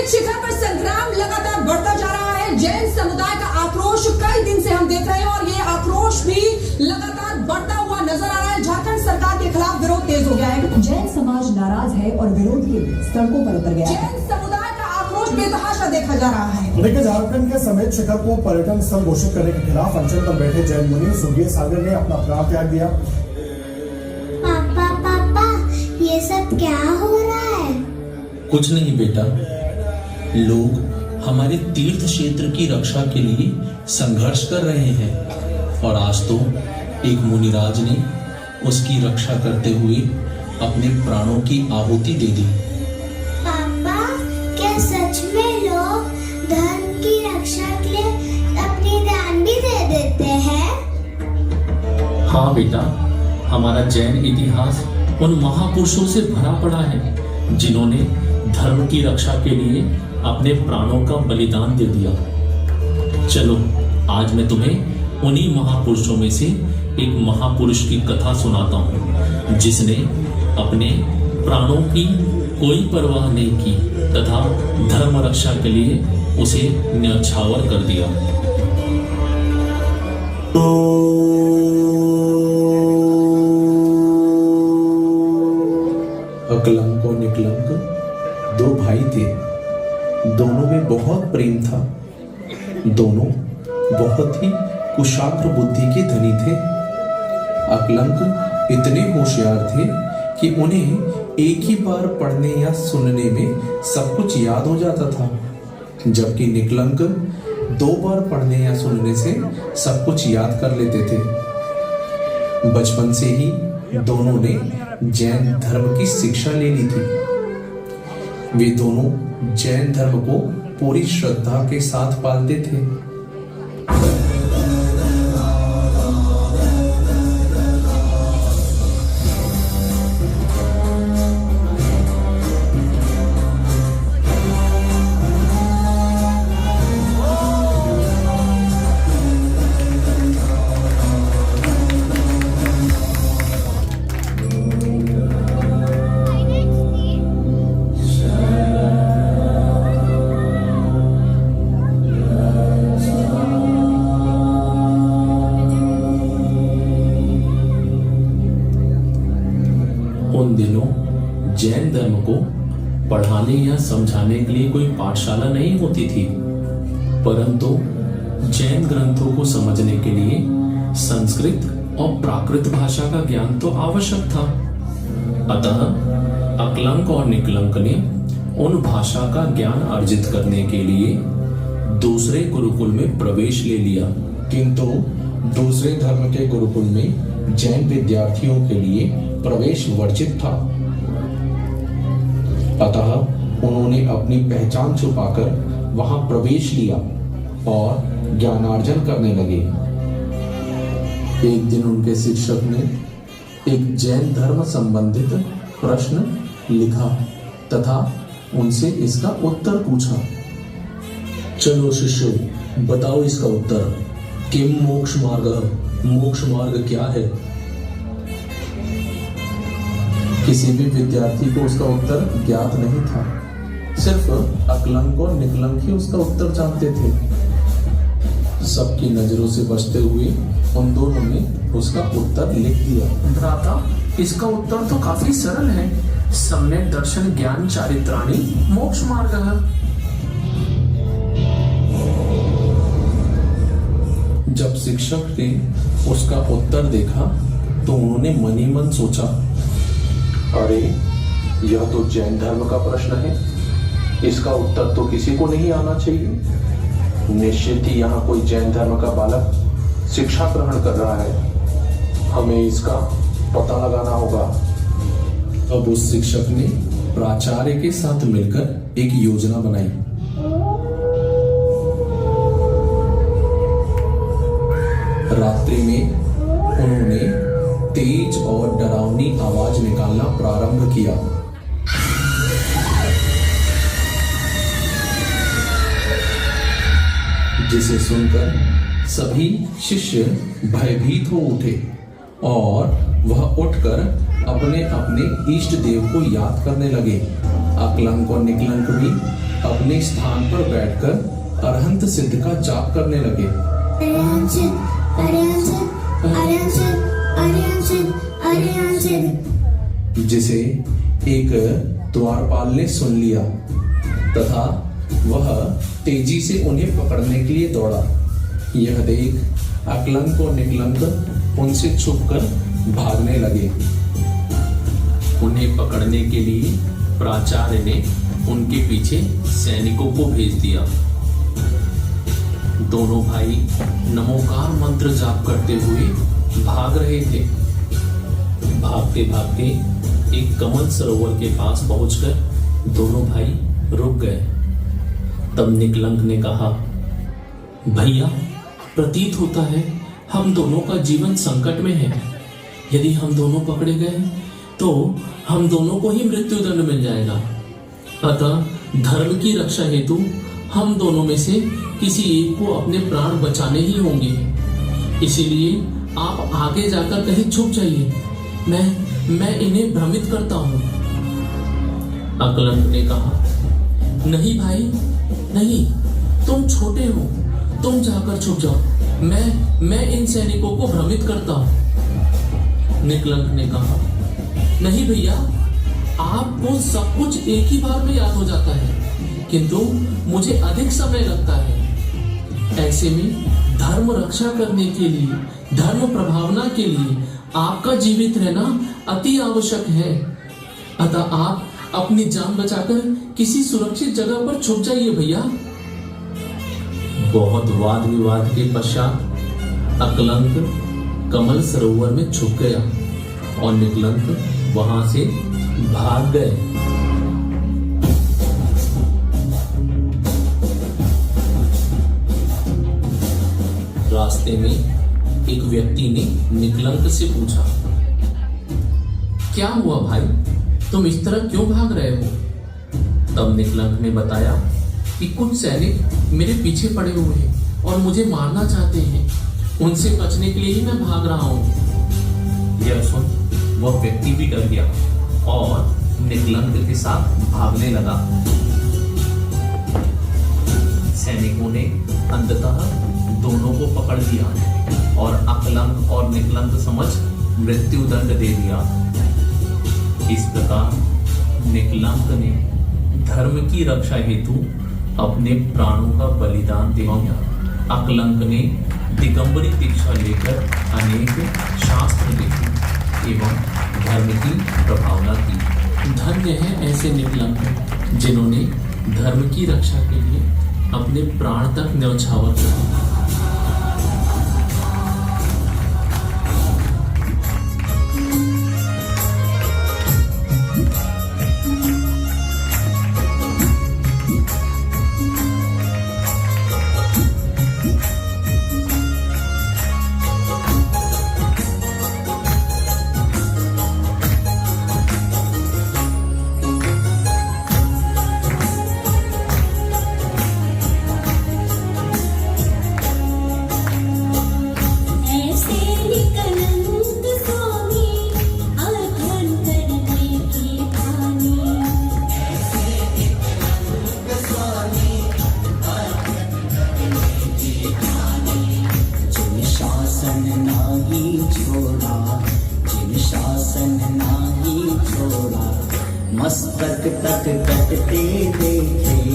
एक शिखर पर संग्राम लगातार बढ़ता जा रहा है। जैन समुदाय का आक्रोश कई दिन से हम देख रहे हैं और ये आक्रोश भी लगातार बढ़ता हुआ नजर आ रहा है। झारखंड सरकार के खिलाफ विरोध तेज हो गया है। जैन समाज नाराज है और विरोध के लिए सड़कों पर उतर गया है। जैन समुदाय का आक्रोश बेतहाशा देखा जा रहा है। देखिए, झारखंड के समेत शिखर को पर्यटन स्थल घोषित करने के खिलाफ अनशन पर बैठे जैन मुनि स्वर्गीय सागर ने अपना प्राण त्याग दिया। पापा, ये सब क्या हो रहा है? कुछ नहीं बेटा, लोग हमारे तीर्थ क्षेत्र की रक्षा के लिए संघर्ष कर रहे हैं और आज तो एक मुनिराज ने उसकी रक्षा करते हुए अपने प्राणों की आहुति दे दी। पापा, क्या सच में लोग धर्म की रक्षा के लिए अपनी जान भी दे देते हैं? हाँ बेटा, हमारा जैन इतिहास उन महापुरुषों से भरा पड़ा है जिन्होंने धर्म की रक्षा के लिए अपने प्राणों का बलिदान दे दिया। चलो, आज मैं तुम्हें उन्हीं महापुरुषों में से एक महापुरुष की कथा सुनाता हूँ जिसने अपने प्राणों की कोई परवाह नहीं की तथा धर्म रक्षा के लिए उसे न्यौछावर कर दिया। अकलंक और निकलंक दो भाई थे। दोनों में बहुत प्रेम था। दोनों बहुत ही कुशाग्र बुद्धि के धनी थे। अकलंक इतने होशियार थे कि उन्हें एक ही बार पढ़ने या सुनने में सब कुछ याद हो जाता था, जबकि निकलंक 2 बार पढ़ने या सुनने से सब कुछ याद कर लेते थे। बचपन से ही दोनों ने जैन धर्म की शिक्षा ले ली थी। वे दोनों जैन धर्म को पूरी श्रद्धा के साथ पालते थे। उन दिनों जैन धर्म को पढ़ाने या समझाने के लिए कोई पाठशाला नहीं होती थी, परंतु जैन ग्रंथों को समझने के लिए संस्कृत और प्राकृत भाषा का ज्ञान तो आवश्यक था। अतः अकलंक और निकलंक ने उन भाषा का ज्ञान अर्जित करने के लिए दूसरे गुरुकुल में प्रवेश ले लिया, किंतु दूसरे धर्म के गुरुकुल में जैन विद्यार्थियों के लिए प्रवेश वर्जित था। अतः उन्होंने अपनी पहचान छुपाकर वहां प्रवेश लिया और ज्ञानार्जन करने लगे। एक दिन उनके शिक्षक ने एक जैन धर्म संबंधित प्रश्न लिखा तथा उनसे इसका उत्तर पूछा। चलो शिष्यों, बताओ इसका उत्तर। किम मोक्ष मार्ग? मोक्ष मार्ग क्या है? किसी भी विद्यार्थी को उसका उत्तर ज्ञात नहीं था। सिर्फ अकलंक और निकलंक ही उसका उत्तर जानते थे। सबकी नजरों से बचते हुए उन दोनों ने उसका उत्तर लिख दिया। भ्राता, इसका उत्तर तो काफी सरल है। सम्यक दर्शन ज्ञान चारित्राणी मोक्ष मार्ग है। जब शिक्षक ने उसका उत्तर देखा तो उन्होंने मन ही मन सोचा, अरे यह तो जैन धर्म का प्रश्न है, इसका उत्तर तो किसी को नहीं आना चाहिए। निश्चित ही यहाँ कोई जैन धर्म का बालक शिक्षा ग्रहण कर रहा है, हमें इसका पता लगाना होगा। अब उस शिक्षक ने प्राचार्य के साथ मिलकर एक योजना बनाई। रात्रि में उन्होंने तेज और डरावनी आवाज निकालना प्रारंभ किया। जिसे सुनकर सभी शिष्य भयभीत हो उठे और वह उठकर अपने अपने इष्ट देव को याद करने लगे। अकलंक और निकलंक भी अपने स्थान पर बैठकर अरहंत सिद्ध का जाप करने लगे। अरिहंत सिद्ध, अरिहंत सिद्ध, अरिहंत सिद्ध, अरिहंत सिद्ध, अरिहंत सिद्ध। जिसे एक द्वारपाल ने सुन लिया तथा वह तेजी से उन्हें पकड़ने के लिए दौड़ा। यह देख अकलंक और निकलंक उनसे छुपकर भागने लगे। उन्हें पकड़ने के लिए प्राचार्य ने उनके पीछे सैनिकों को भेज दिया। दोनों भाई नमोकार मंत्र जाप करते हुए भाग रहे थे। भागते भागते एक कमल सरोवर के पास पहुंचकर दोनों भाई रुक गए। तब निकलंक ने कहा, भैया, प्रतीत होता है हम दोनों का जीवन संकट में है। यदि हम दोनों पकड़े गए तो हम दोनों को ही मृत्यु दंड मिल जाएगा। अतः धर्म की रक्षा हेतु हम दोनों में से किसी एक को अपने प्राण बचाने ही होंगे। इसीलिए आप आगे जाकर कहीं छुप जाइए। मैं इन्हें भ्रमित करता हूं। अकलंक ने कहा, नहीं भाई, नहीं, तुम छोटे हो, तुम जाकर छुप जाओ। मैं इन सैनिकों को भ्रमित करता हूं। निकलंक ने कहा, नहीं भैया, आपको सब कुछ एक ही बार में याद हो जाता है, किंतु मुझे अधिक समय लगता है। ऐसे में धर्म रक्षा करने के लिए, धर्म प्रभावना के लिए आपका जीवित रहना अति आवश्यक है। अतः आप अपनी जान बचाकर किसी सुरक्षित जगह पर छुप जाइए भैया। बहुत वाद विवाद के पश्चात अकलंक कमल सरोवर में छुप गया और निकलंक वहां से भाग गए। रास्ते में एक व्यक्ति ने निकलंक से पूछा, क्या हुआ भाई, तुम इस तरह क्यों भाग रहे हो? तब निकलंक ने बताया कि कुछ सैनिक मेरे पीछे पड़े हुए हैं और मुझे मारना चाहते हैं। उनसे बचने के लिए ही मैं भाग रहा हूं। यह सुन वह व्यक्ति भी डर गया और निकलंक के साथ भागने लगा। सैनिकों ने अंततः दोनों को पकड़ लिया और अकलंक और निकलंक समझ मृत्यु दंड दे दिया। इस प्रकार निकलंक ने धर्म की रक्षा हेतु अपने प्राणों का बलिदान दे दिया। अकलंक ने दिगंबरी दीक्षा लेकर अनेक शास्त्र लिखे एवं धर्म की प्रभावना की। धन्य है ऐसे निकलंक जिन्होंने धर्म की रक्षा के लिए अपने प्राण तक न्यौछावर कर दिया। मस्तक तक कटते देखे।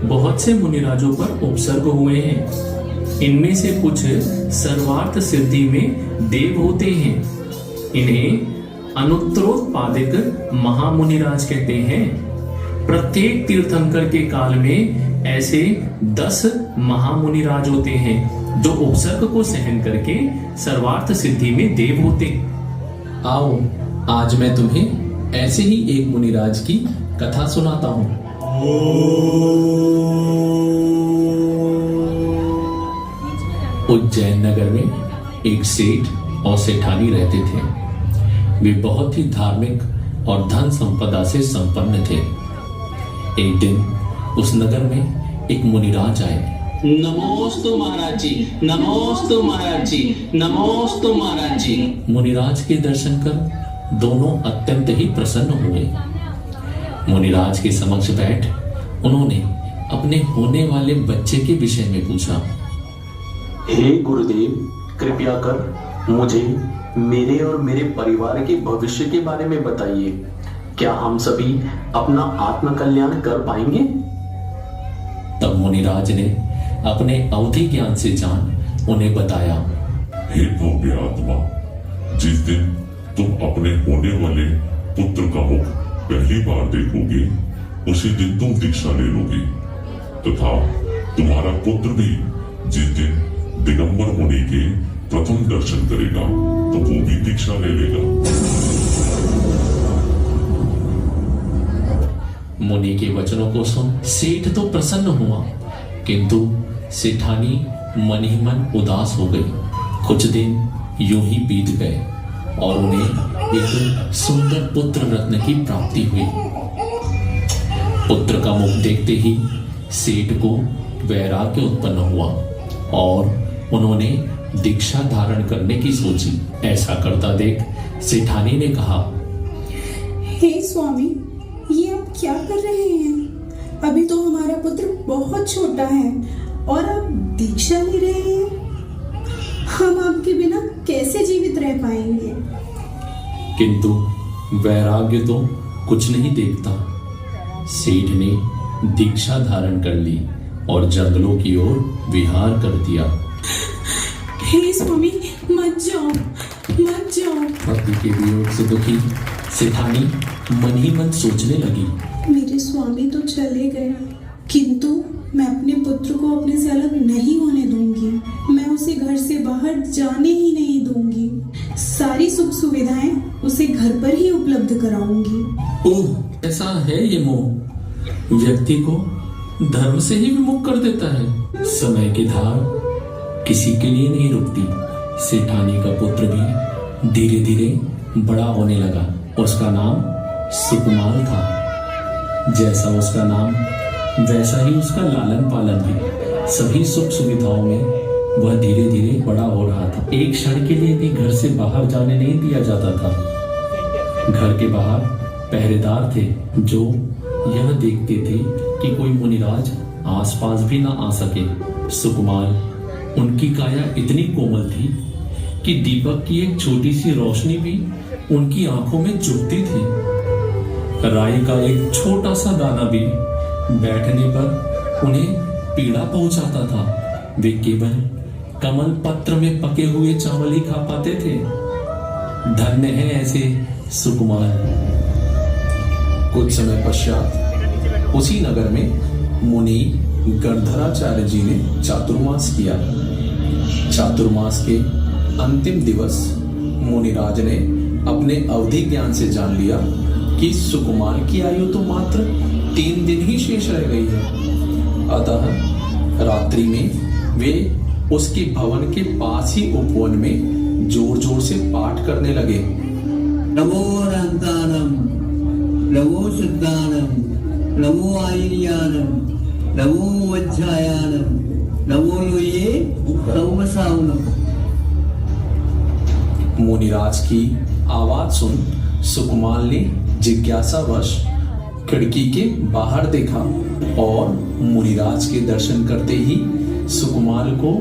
बहुत से मुनिराजों पर उपसर्ग हुए हैं। इनमें से कुछ सर्वार्थ सिद्धि में देव होते हैं। इन्हें अनुत्तरोत्पादिक महामुनिराज कहते हैं। प्रत्येक तीर्थंकर के काल में ऐसे 10 महामुनिराज होते हैं जो उपसर्ग को सहन करके सर्वार्थ सिद्धि में देव होते। आओ आज मैं तुम्हें ऐसे ही एक मुनिराज की कथा सुनाता हूँ। उज्जैन नगर में एक सेठ और सेठानी रहते थे। वे बहुत ही धार्मिक और धन संपदा से संपन्न थे। एक दिन उस नगर में एक मुनिराज आए। नमोस्तु महाराज जी, नमोस्तु महाराज जी, नमोस्तु महाराज जी। मुनिराज के दर्शन कर दोनों अत्यंत ही प्रसन्न हुए। मुनिराज के समक्ष बैठ उन्होंने अपने होने वाले बच्चे के विषय में पूछा। हे गुरुदेव, कृपया कर मुझे मेरे और मेरे परिवार के भविष्य के बारे में बताइए। क्या हम सभी अपना आत्म कल्याण कर पाएंगे? तब मुनिराज ने अपने अवधि ज्ञान से जान उन्हें बताया। हे भव्य आत्मा, जिस दिन तुम अपने होने वाले पुत्र का मुख पहली बार देखोगे, उसी दिन तुम दीक्षा ले लोगे, तथा तुम्हारा पुत्र भी जिस दिन दिगंबर होने के प्रथम दर्शन करेगा, तो वो भी दीक्षा ले लेगा। मुनि के वचनों को सुन सेठ तो प्रसन्न हुआ, किंतु सेठानी मन ही मन उदास हो गई। कुछ दिन यूं ही बीत गए और उन्हें एक सुंदर पुत्र रत्न की प्राप्ति हुई। पुत्र का मुख देखते ही सेठ को वैराग्य उत्पन्न हुआ और उन्होंने दीक्षा धारण करने की सोची। ऐसा करता देख सेठानी ने कहा, हे स्वामी, ये आप क्या कर रहे हैं? अभी तो हमारा पुत्र बहुत छोटा है और आप दीक्षा ले रहे हैं। हम आपके बिना कैसे जीवित रह पाएंगे? किंतु वैराग्य तो कुछ नहीं देखता। सेठ ने दीक्षा धारण कर ली और जंगलों की ओर विहार कर दिया। हे स्वामी, मत जाओ, मत जाओ। पति के वियोग से दुखी सेठानी मन ही मन सोचने लगी। मेरे स्वामी तो चले गए, किंतु मैं अपने पुत्र को अपने से अलग नहीं होने दूंगी। मैं उसे घर से बाहर जाने ही नहीं दूंगी। सारी सुख सुविधाएं उसे घर पर ही उपलब्ध कराऊंगी। ओह, ऐसा है ये मोह, व्यक्ति को धर्म से ही विमुख कर देता है। समय की धार किसी के लिए नहीं रुकती। सेठानी का पुत्र भी धीरे धीरे बड़ा होने लगा। उसका नाम सुकुमार था। जैसा उसका नाम वैसा ही उसका लालन पालन भी। सभी सुख सुविधाओं में वह धीरे धीरे बड़ा हो रहा था। एक क्षण के लिए भी घर से बाहर जाने नहीं दिया जाता था। घर के बाहर पहरेदार थे जो यह देखते थे कि कोई मुनिराज आसपास भी ना आ सके। सुकुमार, उनकी काया इतनी कोमल थी कि दीपक की एक छोटी सी रोशनी भी उनकी आंखों में चुभती थी। राई का एक छोटा सा दाना भी बैठने पर उन्हें पीड़ा पहुंचाता था। वे केवल कमल पत्र में पके हुए चावल ही खा पाते थे। धन्य है ऐसे सुकुमार। कुछ समय पश्चात उसी नगर में मुनि गर्धराचार्य जी ने चातुर्मास किया। चातुर्मास के अंतिम दिवस मुनिराज ने अपने अवधि ज्ञान से जान लिया कि सुकुमार की आयु तो मात्र 3 दिन ही शेष रह गई है। अतः रात्रि में वे उसके भवन के पास ही उपवन में जोर जोर से पाठ करने लगे। नमो रंतानम, नमो सिद्धानम, नमो आयर्यानम, नमो वज्रायानम, नमो लोये नमसावनम। मुनिराज की आवाज सुन सुकुमार ने जिज्ञासावश खिड़की के बाहर देखा और मुनिराज के दर्शन करते ही सुकुमार को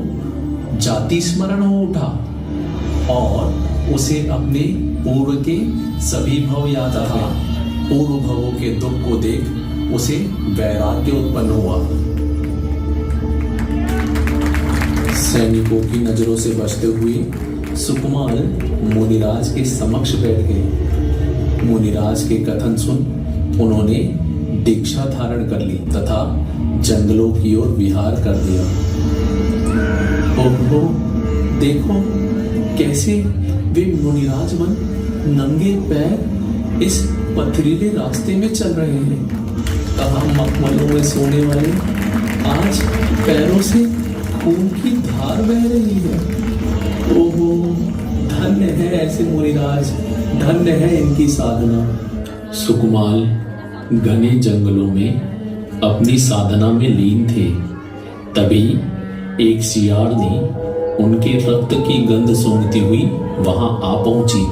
जाति स्मरण हो उठा और उसे अपने पूर्व के सभी भव याद आए। पूर्व भवों के दुख को देख उसे वैराग्य उत्पन्न हुआ। सैनिकों की नजरों से बचते हुए सुकुमार मुनिराज के समक्ष बैठ गए। मुनिराज के कथन सुन उन्होंने दीक्षा धारण कर ली तथा जंगलों की ओर विहार कर दिया। ओहो, देखो कैसे वे मुनिराज मन नंगे पैर इस पथरीले रास्ते में चल रहे हैं। कहाँ मखमलों में सोने वाले आज पैरों से खून की धार बह रही है। ओहो, धन्य है ऐसे मुनिराज, धन्य है इनकी साधना। सुकुमाल घने जंगलों में अपनी साधना में लीन थे। तभी एक सियारनी उनके रक्त की गंध सूंघती हुई वहां आ पहुंची।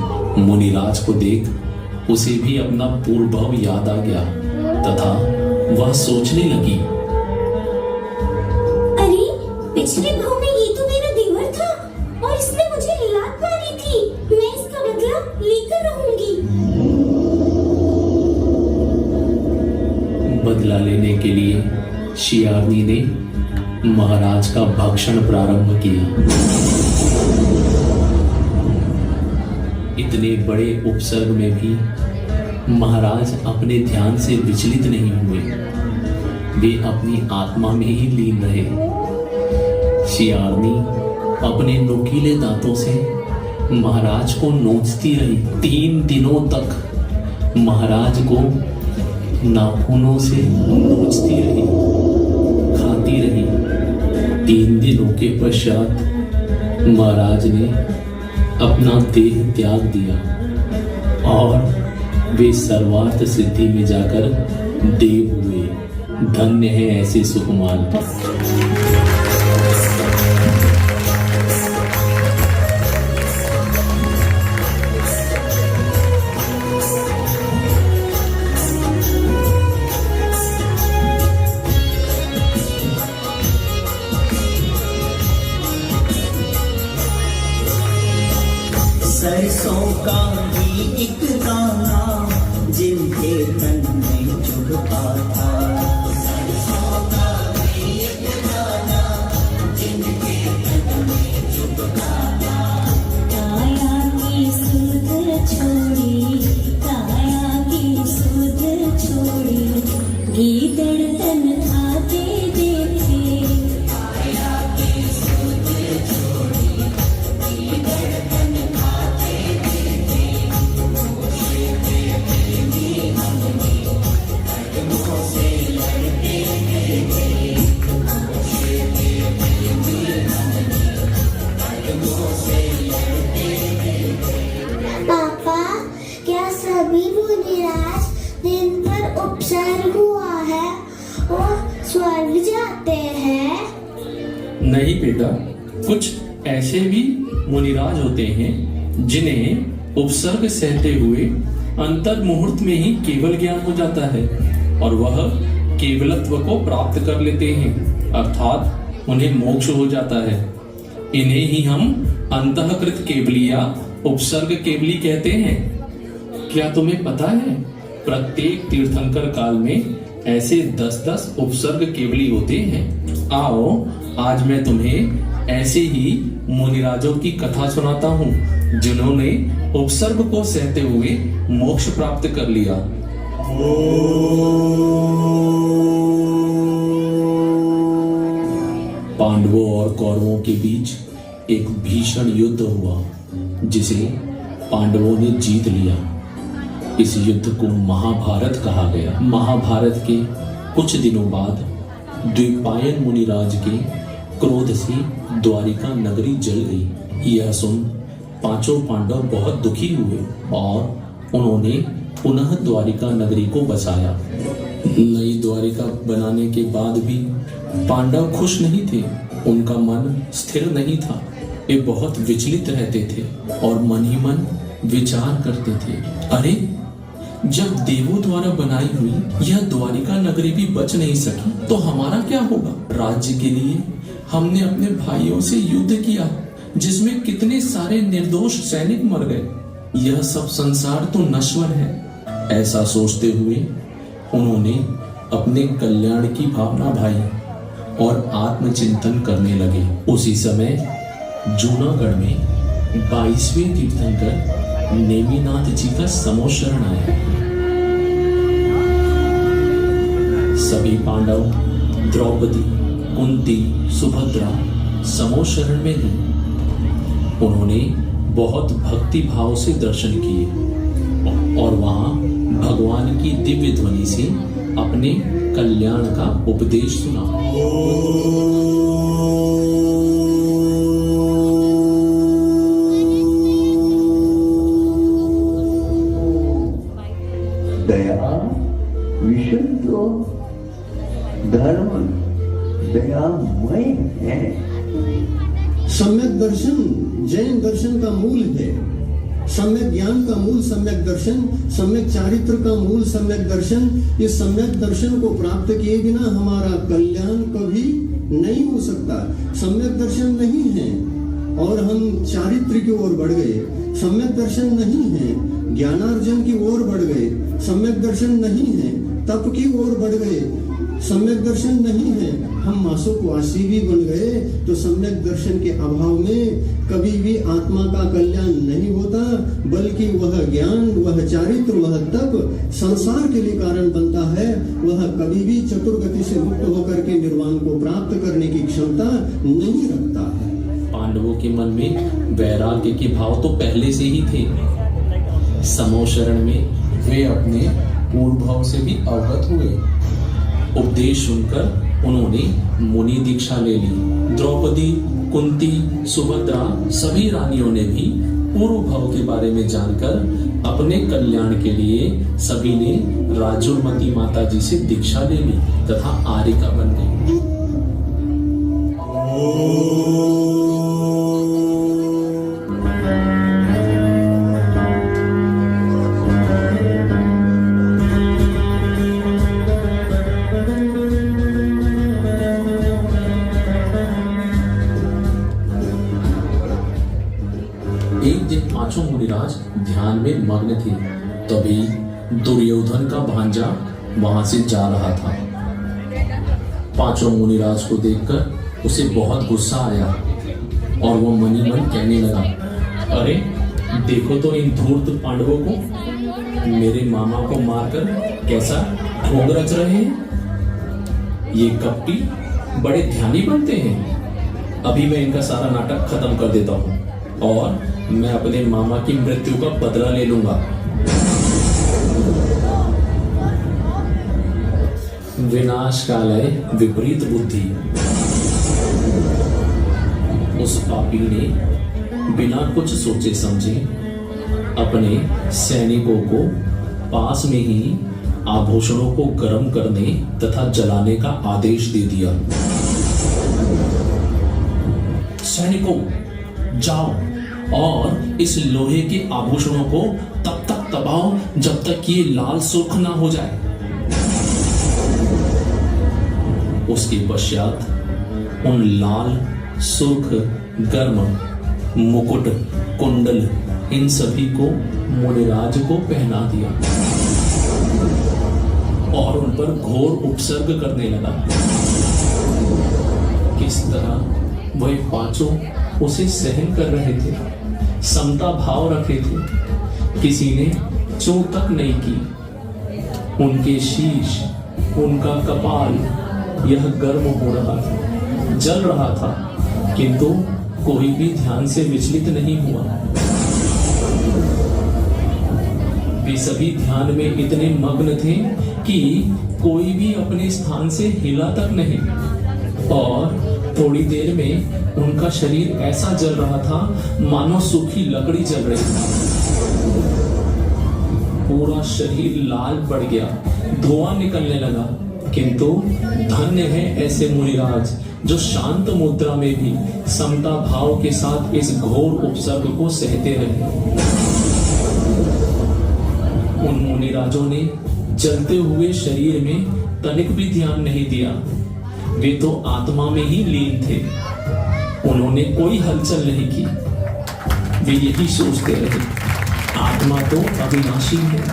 मुनिराज को देख उसे भी अपना पूर्वभव याद आ गया तथा वह सोचने लगी, अरे पिछले भाव में ये तो मेरा देवर था और इसने मुझे लात मारी थी। मैं इसका बदला लेकर रहूंगी। बदला लेने के लिए शियारनी ने महाराज का भक्षण प्रारंभ किया। इतने बड़े उपसर्ग में भी महाराज अपने ध्यान से विचलित नहीं हुए। वे अपनी आत्मा में ही लीन रहे। शियारनी अपने नुकीले दांतों से महाराज को नोचती रही। 3 दिनों तक महाराज को नाखूनों से नोचती रही, खाती रही। 3 दिनों के पश्चात महाराज ने अपना देह त्याग दिया और वे सर्वार्थ सिद्धि में जाकर देव हुए। धन्य है ऐसे सुकुमाल। सरसों का ही एक दाना जिनके तन में चुभता था। सरसों का ही एक दाना जिनके तन में चुभता था। काया की सुध छोड़ी, काया की सुध छोड़ी, गीदड़ तन खाते देखे। काया की सुध छोड़ी, गीदड़ तन खाते देखे। मुझे प्रेमी हमने कदमों से लड़ते देखे। मुझे प्रेमी हमने कदमों से लड़ते देखे। पापा, क्या सभी मुनिराज दिन पर उपसर्ग हुआ है और स्वर्ग जाते हैं? नहीं बेटा, कुछ ऐसे भी मुनिराज होते हैं जिन्हें उपसर्ग सहते हुए अंतर मुहूर्त में ही केवल ज्ञान हो जाता है और वह केवलत्व को प्राप्त कर लेते हैं, अर्थात उन्हें मोक्ष हो जाता है। इन्हें ही हम अंतःकृत केवली या उपसर्ग केवली कहते हैं। क्या तुम्हें पता है, प्रत्येक तीर्थंकर काल में ऐसे 10-10 उपसर्ग केवली होते हैं। आओ, आज मैं तुम्हें ऐसे ही मुनिराजों की कथा सुनाता हूँ जिन्होंने उपसर्ग को सहते हुए मोक्ष प्राप्त कर लिया। पांडवों और कौरवों के बीच एक भीषण युद्ध हुआ जिसे पांडवों ने जीत लिया। इस युद्ध को महाभारत कहा गया। महाभारत के कुछ दिनों बाद द्विपायन मुनिराज के क्रोध से द्वारिका नगरी जल गई। यह सुन पांचों पांडव बहुत दुखी हुए और उन्होंने पुनः द्वारिका नगरी को बसाया। नई द्वारिका बनाने के बाद भी पांडव खुश नहीं थे। उनका मन स्थिर नहीं था। वे बहुत विचलित रहते थे और मन ही मन विचार करते थे, अरे जब देवों द्वारा बनाई हुई यह द्वारिका नगरी भी बच नहीं सकी तो हमारा क्या होगा। राज्य के लिए हमने अपने भाइयों से युद्ध किया जिसमें कितने सारे निर्दोष सैनिक मर गए। यह सब संसार तो नश्वर है। ऐसा सोचते हुए उन्होंने अपने कल्याण की भावना भाई और आत्मचिंतन करने लगे। उसी समय जूनागढ़ में 22वें तीर्थंकर नेमिनाथ जी का समोशरण आया। सभी पांडव, द्रौपदी, कुंती, सुभद्रा समोशरण में गए। उन्होंने बहुत भक्ति भाव से दर्शन किए और वहां भगवान की दिव्य ध्वनि से उनका मन प्रसन्न हो गया। अपने कल्याण का उपदेश सुना। दया विशुद्ध धर्म दयामय है। सम्यक दर्शन जैन दर्शन का मूल है। सम्यक ज्ञान का मूल सम्यक दर्शन, सम्यक चारित्र का मूल सम्यक दर्शन। इस सम्यक दर्शन को प्राप्त किए बिना हमारा कल्याण कभी नहीं हो सकता। सम्यक दर्शन नहीं है और हम चारित्र की ओर बढ़ गए। सम्यक दर्शन नहीं है, ज्ञानार्जन की ओर बढ़ गए। सम्यक दर्शन नहीं है, तप की ओर बढ़ गए। सम्यक दर्शन नहीं है, हम मासोपवासी भी बन गए। तो सम्यक दर्शन के अभाव में कभी भी आत्मा का कल्याण नहीं होता, बल्कि वह ज्ञान, वह चारित्र, वह तप संसार के लिए कारण बनता है। वह कभी भी चतुर्गति से मुक्त होकर के निर्वाण को प्राप्त करने की क्षमता नहीं रखता है। पांडवों के मन में वैराग्य के भाव तो पहले से ही थे। समोशरण में वे अपने पूर्व भाव से भी अवगत हुए। उपदेश सुनकर उन्होंने मुनि दीक्षा ले ली। द्रौपदी, कुंती, सुभद्रा सभी रानियों ने भी पूर्व भाव के बारे में जानकर अपने कल्याण के लिए सभी ने राजुलमती माता जी से दीक्षा ले ली तथा आर्यिका बन गई। एक दिन पांचों मुनिराज ध्यान में मग्न थे। तभी दुर्योधन का भांजा वहां से जा रहा था। पांचों मुनिराज को देखकर उसे बहुत गुस्सा आया और वो मनी मन कहने लगा, अरे देखो तो इन धूर्त पांडवों को, मेरे मामा को मारकर कैसा ढोंग रच रहे हैं। ये कपटी बड़े ध्यानी बनते हैं। अभी मैं इनका सारा नाटक खत्म कर देता हूँ और मैं अपने मामा की मृत्यु का बदला ले लूंगा। विनाश कालय विपरीत बुद्धि। उस पापी ने बिना कुछ सोचे समझे अपने सैनिकों को पास में ही आभूषणों को गर्म करने तथा जलाने का आदेश दे दिया। सैनिकों, जाओ और इस लोहे के आभूषणों को तब तक दबाओ जब तक ये लाल सुर्ख ना हो जाए। उसके पश्चात उन लाल सुर्ख गर्म मुकुट, कुंडल इन सभी को मुनिराज को पहना दिया और उन पर घोर उपसर्ग करने लगा। किस तरह वह पांचों उसे सहन कर रहे थे, समता भाव रखे थे, किसी ने चोट तक नहीं की। उनके शीश, उनका कपाल यह गर्म हो रहा था, जल रहा था, किंतु कोई भी ध्यान से विचलित नहीं हुआ। वे सभी ध्यान में इतने मग्न थे कि कोई भी अपने स्थान से हिला तक नहीं और थोड़ी देर में उनका शरीर ऐसा जल रहा था मानो सूखी लकड़ी जल रही थी। पूरा शरीर लाल पड़ गया, धुआं निकलने लगा, किंतु धन्य है ऐसे मुनिराज जो शांत मुद्रा में भी समता भाव के साथ इस घोर उपसर्ग को सहते रहे। उन मुनिराजों ने जलते हुए शरीर में तनिक भी ध्यान नहीं दिया। वे तो आत्मा में ही लीन थे। उन्होंने कोई हलचल नहीं की। वे यही सोचते रहे, आत्मा तो अविनाशी है,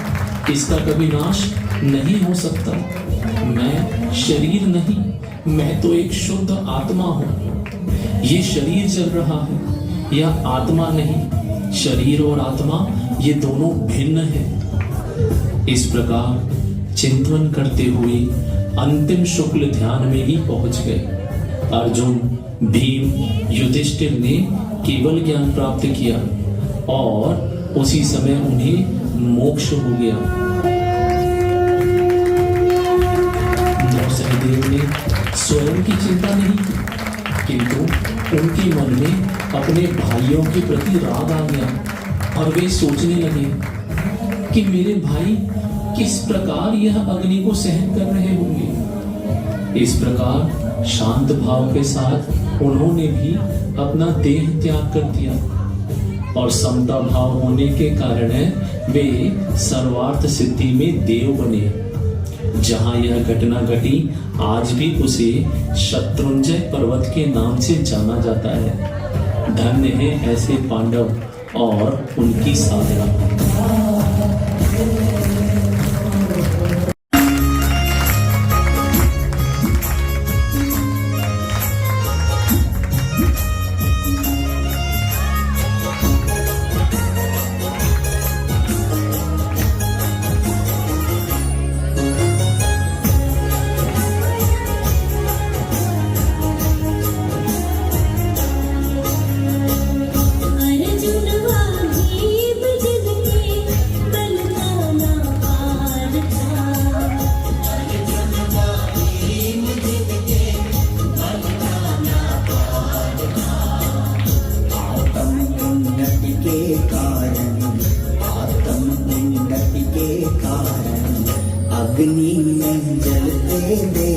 इसका कभी नाश नहीं हो सकता। मैं शरीर नहीं, मैं तो एक शुद्ध आत्मा हूं। ये शरीर चल रहा है, यह आत्मा नहीं। शरीर और आत्मा ये दोनों भिन्न है। इस प्रकार चिंतन करते हुए अंतिम शुक्ल ध्यान में ही पहुंच गए। अर्जुन, भीम, युधिष्ठिर ने केवल ज्ञान प्राप्त किया और उसी समय उन्हें मोक्ष हो गया। और सहदेव ने स्वयं की चिंता नहीं की, किंतु उनके मन में अपने भाइयों के प्रति राग आ गया और वे सोचने लगे कि मेरे भाई किस प्रकार यह अग्नि को सहन कर रहे होंगे। इस प्रकार शांत भाव के साथ उन्होंने भी अपना देह त्याग कर दिया और समता भाव होने के कारण वे सर्वार्थ सिद्धि में देव बने। जहां यह घटना घटी आज भी उसे शत्रुंजय पर्वत के नाम से जाना जाता है। धन्य है ऐसे पांडव और उनकी साधना। अग्नि में जलते